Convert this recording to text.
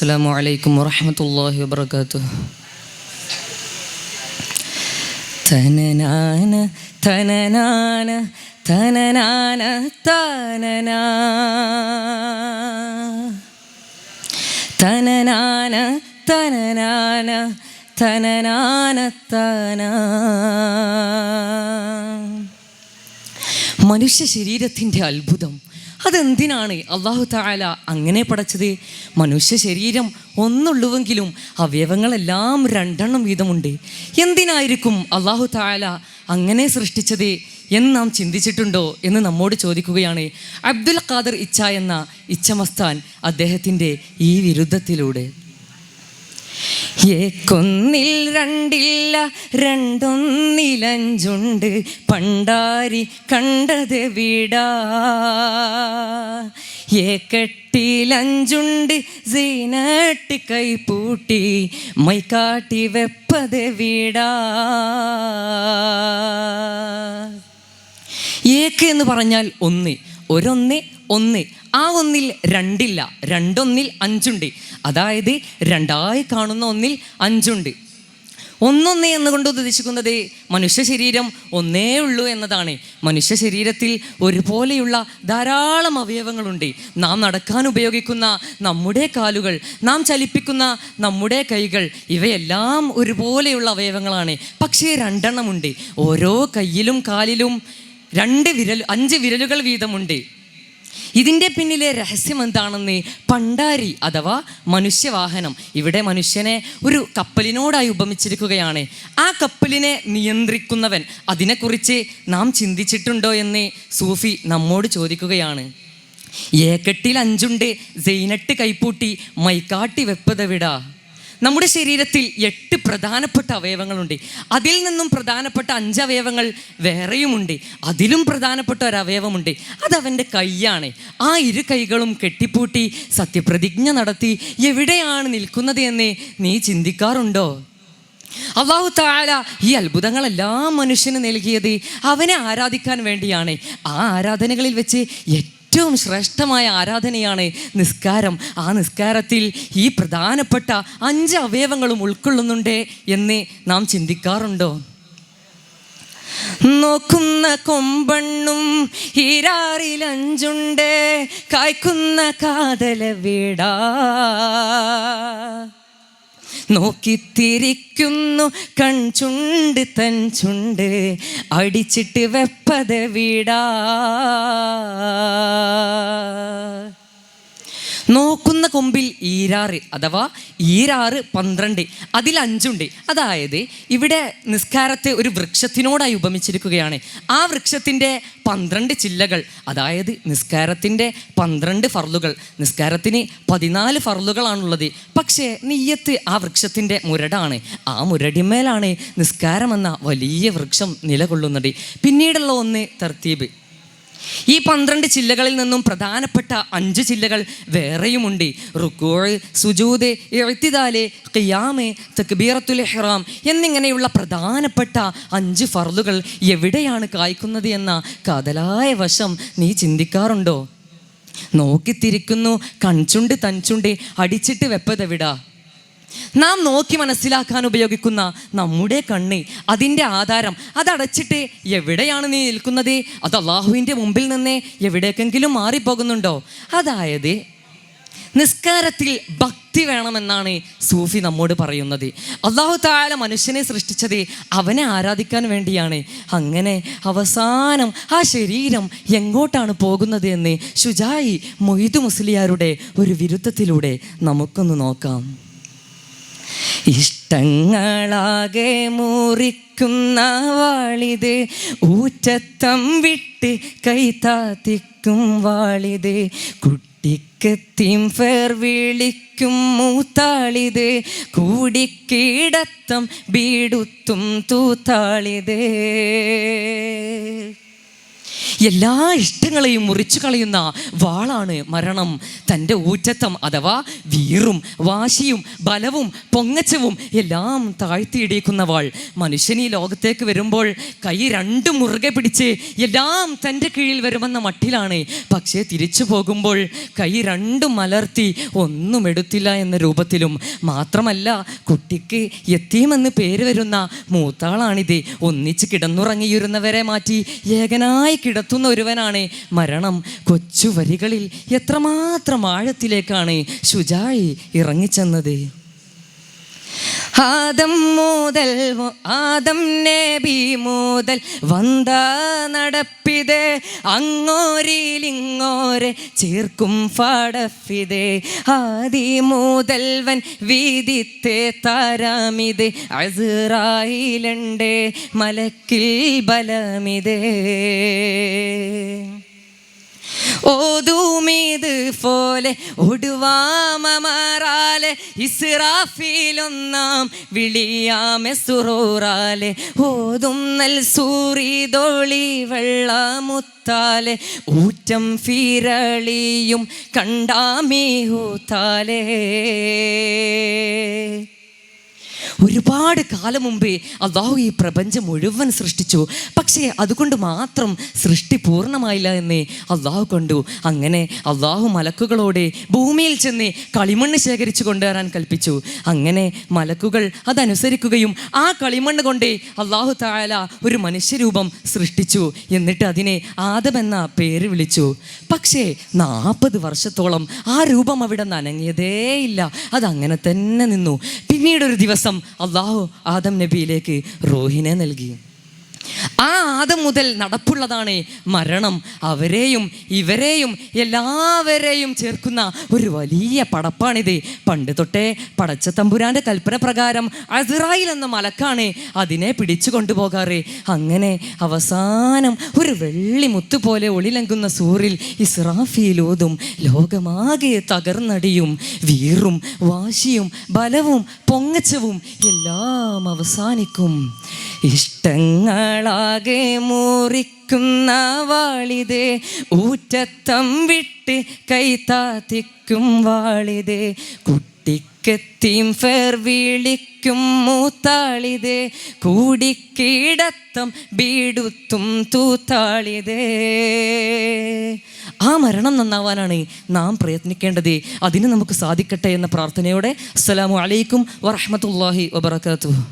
അസ്സലാമു അലൈക്കും വറഹ്മത്തുള്ളാഹി വബറകാതുഹു. തനനാന തനനാന തനനാന തനനാ തനനാന തനനാന തനനാന തനാ. മനുഷ്യ ശരീരത്തിൻ്റെ അത്ഭുതം അതെന്തിനാണ് അല്ലാഹു തആല അങ്ങനെ പടച്ചത്? മനുഷ്യ ശരീരം ഒന്നുള്ളുവെങ്കിലും അവയവങ്ങളെല്ലാം രണ്ടെണ്ണം വീതമുണ്ട്. എന്തിനായിരിക്കും അല്ലാഹു തആല അങ്ങനെ സൃഷ്ടിച്ചത് എന്ന് നാം ചിന്തിച്ചിട്ടുണ്ടോ എന്ന് നമ്മോട് ചോദിക്കുകയാണ് അബ്ദുൽ ഖാദിർ ഇച്ച എന്ന ഇച്ചമസ്താൻ അദ്ദേഹത്തിൻ്റെ ഈ വിരുദ്ധത്തിലൂടെ. ഏക്കൊന്നിൽ രണ്ടില്ല രണ്ടൊന്നിലഞ്ചുണ്ട് പണ്ടാരി കണ്ടത് വീടാ. ഏക്കെട്ടിലഞ്ചുണ്ട് സീനട്ട് കൈപ്പൂട്ടി മൈക്കാട്ടി വെപ്പത് വീടാ. ഏക്ക് എന്ന് പറഞ്ഞാൽ ഒന്ന്, ഒരൊന്ന് ഒന്ന്. ആ ഒന്നിൽ രണ്ടില്ല, രണ്ടൊന്നിൽ അഞ്ചുണ്ട്. അതായത് രണ്ടായി കാണുന്ന ഒന്നിൽ അഞ്ചുണ്ട്. ഒന്നൊന്നേ എന്നുകൊണ്ട് ഉദ്ദേശിക്കുന്നത് മനുഷ്യ ശരീരം ഒന്നേ ഉള്ളൂ എന്നതാണ്. മനുഷ്യ ശരീരത്തിൽ ഒരുപോലെയുള്ള ധാരാളം അവയവങ്ങളുണ്ട്. നാം നടക്കാൻ ഉപയോഗിക്കുന്ന നമ്മുടെ കാലുകൾ, നാം ചലിപ്പിക്കുന്ന നമ്മുടെ കൈകൾ, ഇവയെല്ലാം ഒരുപോലെയുള്ള അവയവങ്ങളാണ്. പക്ഷേ രണ്ടെണ്ണമുണ്ട്. ഓരോ കയ്യിലും കാലിലും 5 വിരലുകൾ വീതമുണ്ട്. ഇതിൻ്റെ പിന്നിലെ രഹസ്യം എന്താണെന്ന് പണ്ടാരി അഥവാ മനുഷ്യവാഹനം, ഇവിടെ മനുഷ്യനെ ഒരു കപ്പലിനോടായി ഉപമിച്ചിരിക്കുകയാണ്. ആ കപ്പലിനെ നിയന്ത്രിക്കുന്നവൻ, അതിനെക്കുറിച്ച് നാം ചിന്തിച്ചിട്ടുണ്ടോ എന്ന് സൂഫി നമ്മോട് ചോദിക്കുകയാണ്. ഏക്കെട്ടിൽ 5 സൈനട്ട് കൈപ്പൂട്ടി മൈക്കാട്ടി വെപ്പതവിട. നമ്മുടെ ശരീരത്തിൽ 8 പ്രധാനപ്പെട്ട അവയവങ്ങളുണ്ട്. അതിൽ നിന്നും പ്രധാനപ്പെട്ട 5 അവയവങ്ങൾ വേറെയുമുണ്ട്. അതിലും പ്രധാനപ്പെട്ട ഒരവയവമുണ്ട്, അതവൻ്റെ കൈയാണ്. ആ 2 കൈകളും കെട്ടിപ്പൂട്ടി സത്യപ്രതിജ്ഞ നടത്തി എവിടെയാണ് നിൽക്കുന്നത് എന്ന് നീ ചിന്തിക്കാറുണ്ടോ? അല്ലാഹു തആല ഈ അത്ഭുതങ്ങളെല്ലാം മനുഷ്യന് നൽകിയത് അവനെ ആരാധിക്കാൻ വേണ്ടിയാണ്. ആ ആരാധനകളിൽ വെച്ച് ഏറ്റവും ശ്രേഷ്ഠമായ ആരാധനയാണ് നിസ്കാരം. ആ നിസ്കാരത്തിൽ ഈ പ്രധാനപ്പെട്ട 5 അവയവങ്ങളും ഉൾക്കൊള്ളുന്നുണ്ട് എന്ന് നാം ചിന്തിക്കാറുണ്ടോ? നോക്കുന്ന കൊമ്പണ്ണും ഈരാറിലഞ്ചുണ്ട് കായ്ക്കുന്ന കാതല വീടാ. നോക്കിത്തിരിക്കുന്നു കൺചുണ്ട് തൻ ചുണ്ട് അടിച്ചിട്ട് വെപ്പത് വീടാ. നോക്കുന്ന കൊമ്പിൽ ഈരാറ് അഥവാ ഈരാറ് 12, അതിൽ 5. അതായത് ഇവിടെ നിസ്കാരത്തെ ഒരു വൃക്ഷത്തിനോടായി ഉപമിച്ചിരിക്കുകയാണ്. ആ വൃക്ഷത്തിൻ്റെ 12 ചില്ലകൾ, അതായത് നിസ്കാരത്തിൻ്റെ 12 ഫർളുകൾ. നിസ്കാരത്തിന് 14 ഫർളുകളാണുള്ളത്. പക്ഷേ നിയ്യത്ത് ആ വൃക്ഷത്തിൻ്റെ മുരടാണ്. ആ മുരടിന്മേലാണ് നിസ്കാരമെന്ന വലിയ വൃക്ഷം നിലകൊള്ളുന്നത്. പിന്നീടുള്ള ഒന്ന് തർത്തീബ്. ഈ 12 ചില്ലകളിൽ നിന്നും പ്രധാനപ്പെട്ട 5 ചില്ലകൾ വേറെയുമുണ്ട്. റുക്കൂഅ്, സുജൂദ്, ഇഅ്തിദാല്, ഖിയാമ്, തക്ബീറത്തുൽ ഇഹ്റാം എന്നിങ്ങനെയുള്ള പ്രധാനപ്പെട്ട 5 ഫർളുകൾ എവിടെയാണ് കായ്ക്കുന്നത് എന്ന കാതലായ വശം നീ ചിന്തിക്കാറുണ്ടോ? നോക്കിത്തിരിക്കുന്നു കൺചുണ്ട് തൻചുണ്ട് അടിച്ചിട്ട് വെപ്പതെവിടാ. നാം നോക്കി മനസ്സിലാക്കാൻ ഉപയോഗിക്കുന്ന നമ്മുടെ കണ്ണ്, അതിൻ്റെ ആധാരം, അതടച്ചിട്ട് എവിടെയാണ് നീ നിൽക്കുന്നത്? അത് അല്ലാഹുവിൻ്റെ മുമ്പിൽ നിന്ന് എവിടേക്കെങ്കിലും മാറിപ്പോകുന്നുണ്ടോ? അതായത് നിസ്കാരത്തിൽ ഭക്തി വേണമെന്നാണ് സൂഫി നമ്മോട് പറയുന്നത്. അല്ലാഹു തആല മനുഷ്യനെ സൃഷ്ടിച്ചത് അവനെ ആരാധിക്കാൻ വേണ്ടിയാണ്. അങ്ങനെ അവസാനം ആ ശരീരം എങ്ങോട്ടാണ് പോകുന്നത് എന്ന് ശുജായി മൊയ്തു മുസ്ലിയാരുടെ ഒരു വിരുദ്ധത്തിലൂടെ നമുക്കൊന്ന് നോക്കാം. ഇഷ്ടങ്ങളാകെ മുറിക്കുന്ന വാളിത്, ഊറ്റത്തം വിട്ട് കൈതാത്തിക്കും വാളിത്, കുട്ടിക്കെത്തിയും ഫേർ വിളിക്കും മൂത്താളിത്, കൂടിക്കീടത്തം ബീടുത്തും തൂത്താളിത്. എല്ലാ ഇഷ്ടങ്ങളെയും മുറിച്ചു കളയുന്ന വാളാണ് മരണം. തൻ്റെ ഊറ്റത്തം അഥവാ വീറും വാശിയും ബലവും പൊങ്ങച്ചവും എല്ലാം താഴ്ത്തിയിടിക്കുന്ന വാൾ. മനുഷ്യൻ ഈ ലോകത്തേക്ക് വരുമ്പോൾ കൈ രണ്ടും മുറുകെ പിടിച്ച് എല്ലാം തൻ്റെ കീഴിൽ വരുമെന്ന മട്ടിലാണ്. പക്ഷേ തിരിച്ചു പോകുമ്പോൾ കൈ രണ്ടും മലർത്തി ഒന്നും എടുത്തില്ല എന്ന രൂപത്തിലും. മാത്രമല്ല, കുട്ടിക്ക് യത്തീമെന്ന് പേര് വരുന്ന മൂത്താളാണിത്. ഒന്നിച്ച് കിടന്നുറങ്ങിയിരുന്നവരെ മാറ്റി ഏകനായി കിടത്തുന്ന ഒരുവനാണ് മരണം. കൊച്ചു വരികളിൽ എത്രമാത്രം ആഴത്തിലേക്കാണ് ശുജായി ഇറങ്ങിച്ചെന്നത്. ആദം നബി മുതൽ വന്ന നടപ്പിതേ, അങ്ങോരിലിങ്ങോരെ ചേർക്കും ഫടഫിതേ. ആദി മുതൽവൻ വീതിത്തെ താരാമിതേ, അസ്റായിലുണ്ടേ മലക്കിൽ ബലമിതേ. ഓതുമീത് പോലെ ഒടുവാമറാലെ, ഇസ്രാഫീലൊന്നാം വിളിയാമെ സുറൂറാലെ. ഓതും നൽ സൂറിതൊളി വെള്ളമുത്താലെ, ഊറ്റം ഫിരളിയും കണ്ടാമീഹൂത്താലേ. ഒരുപാട് കാലം മുമ്പേ അള്ളാഹു ഈ പ്രപഞ്ചം മുഴുവൻ സൃഷ്ടിച്ചു. പക്ഷേ അതുകൊണ്ട് മാത്രം സൃഷ്ടി പൂർണ്ണമായില്ല എന്ന് അള്ളാഹു കണ്ടു. അങ്ങനെ അള്ളാഹു മലക്കുകളോട് ഭൂമിയിൽ ചെന്ന് കളിമണ്ണ് ശേഖരിച്ചു കൊണ്ടുവരാൻ കൽപ്പിച്ചു. അങ്ങനെ മലക്കുകൾ അതനുസരിക്കുകയും ആ കളിമണ്ണ് കൊണ്ട് അള്ളാഹു തആല ഒരു മനുഷ്യരൂപം സൃഷ്ടിച്ചു. എന്നിട്ട് അതിനെ ആദം എന്ന പേര് വിളിച്ചു. പക്ഷേ 40 വർഷത്തോളം ആ രൂപം അവിടെ നനങ്ങിയതേയില്ല. അതങ്ങനെ തന്നെ നിന്നു. പിന്നീടൊരു ദിവസം അള്ളാഹു ആദം നബിയിലേക്ക് റൂഹിനെ നൽകി. ആ ആദം മുതൽ നടപ്പുള്ളതാണ് മരണം. അവരെയും ഇവരെയും എല്ലാവരെയും ചേർക്കുന്ന ഒരു വലിയ പടപ്പാണിത്. പണ്ട് തൊട്ടേ പടച്ച തമ്പുരാൻ്റെ കൽപ്പന പ്രകാരം അസ്റായിൽ എന്ന മലക്കാണ് അതിനെ പിടിച്ചു കൊണ്ടുപോകാറ്. അങ്ങനെ അവസാനം ഒരു വെള്ളി മുത്തു പോലെ ഒളിലങ്കുന്ന സൂറിൽ ഇസ്രാഫീലോതും. ലോകമാകെ തകർന്നടിയും. വീറും വാശിയും ബലവും പൊങ്ങച്ചവും എല്ലാം അവസാനിക്കും. ഇഷ്ടങ്ങളാകെ മുറിക്കുന്ന വാളിതേ, ഊറ്റത്തം വിട്ട് കൈതാത്തിക്കും വാളിതേ. കുട്ടിക്കെത്തിയും ഫെർ വിളിക്കും മൂത്താളിതേ, കൂടിക്കിടത്തം ബീടുത്തും തൂത്താളിതേ. ആ മരണം നന്നാവാനാണ് നാം പ്രയത്നിക്കേണ്ടത്. അതിന് നമുക്ക് സാധിക്കട്ടെ എന്ന പ്രാർത്ഥനയോടെ അസ്സലാമു അലൈക്കും വറഹ്മത്തുള്ളാഹി വബറകാതുഹു.